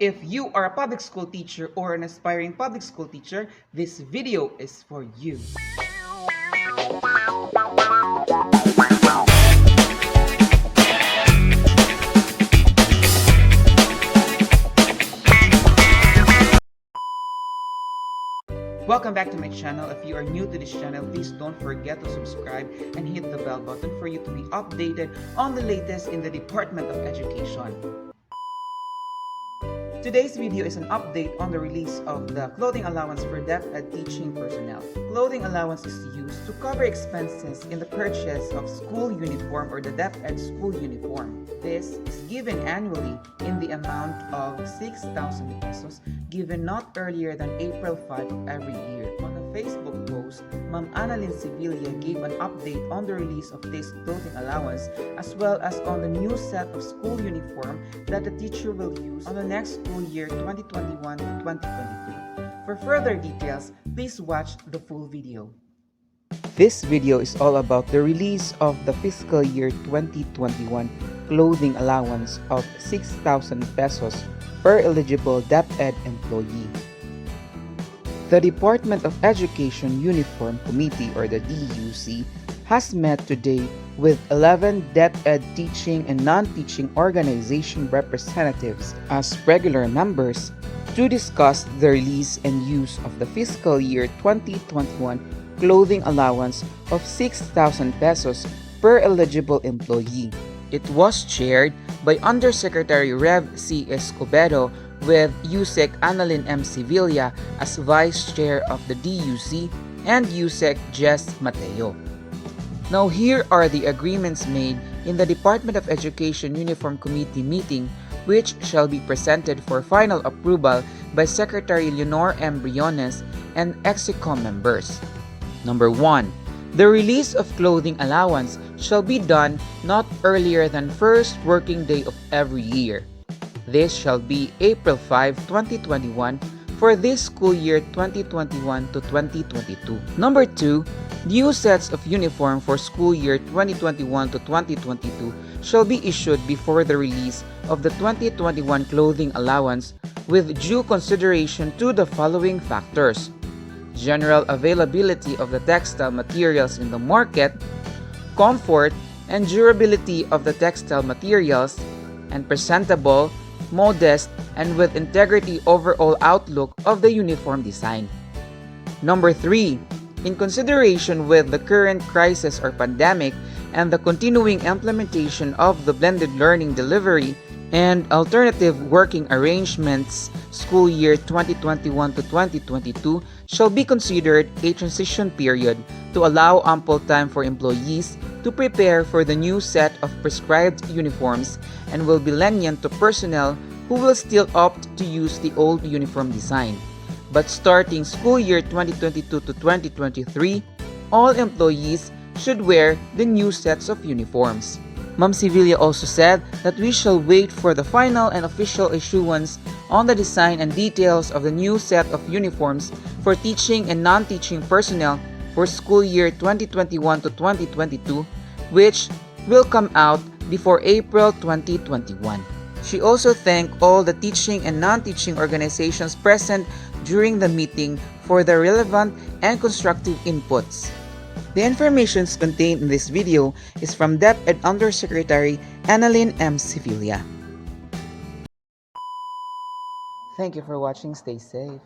If you are a public school teacher or an aspiring public school teacher, this video is for you. Welcome back to my channel. If you are new to this channel, please don't forget to subscribe and hit the bell button for you to be updated on the latest in the Department of Education. Today's video is an update on the release of the clothing allowance for DepEd teaching personnel. Clothing allowance is used to cover expenses in the purchase of school uniform or the DepEd school uniform. This is given annually in the amount of 6,000 pesos, given not earlier than April 5 of every year. On a Facebook post, Mam Sevilla gave an update on the release of this clothing allowance as well as on the new set of school uniform that the teacher will use on the next school year 2021 to 2022. For further details, please watch the full video. This video is all about the release of the fiscal year 2021 clothing allowance of 6,000 pesos per eligible DepEd employee. The Department of Education Uniform Committee or the DUC has met today with 11 DepEd teaching and non-teaching organization representatives as regular members to discuss the release and use of the fiscal year 2021 clothing allowance of 6,000 pesos per eligible employee. It was chaired by Undersecretary Rev. C. Escobedo with USEC Annalyn M. Sevilla as Vice Chair of the DUC and USEC Jess Mateo. Now here are the agreements made in the Department of Education Uniform Committee meeting which shall be presented for final approval by Secretary Leonor M. Briones and EXICOM members. Number 1. The release of clothing allowance shall be done not earlier than first working day of every year. This shall be April 5, 2021 for this school year 2021 to 2022. Number 2. New sets of uniform for school year 2021 to 2022 shall be issued before the release of the 2021 clothing allowance with due consideration to the following factors: general availability of the textile materials in the market, comfort and durability of the textile materials, and presentable, modest, and with integrity overall outlook of the uniform design. Number 3. In consideration with the current crisis or pandemic and the continuing implementation of the blended learning delivery and alternative working arrangements, school year 2021 to 2022 shall be considered a transition period to allow ample time for employees to prepare for the new set of prescribed uniforms and will be lenient to personnel who will still opt to use the old uniform design. But starting school year 2022 to 2023, all employees should wear the new sets of uniforms. Mam Sevilla also said that we shall wait for the final and official issuance on the design and details of the new set of uniforms for teaching and non-teaching personnel for school year 2021 to 2022, which will come out before April 2021. She also thanked all the teaching and non-teaching organizations present during the meeting for their relevant and constructive inputs. The information contained in this video is from DepEd Undersecretary Annalyn M. Sevilla. Thank you for watching. Stay safe.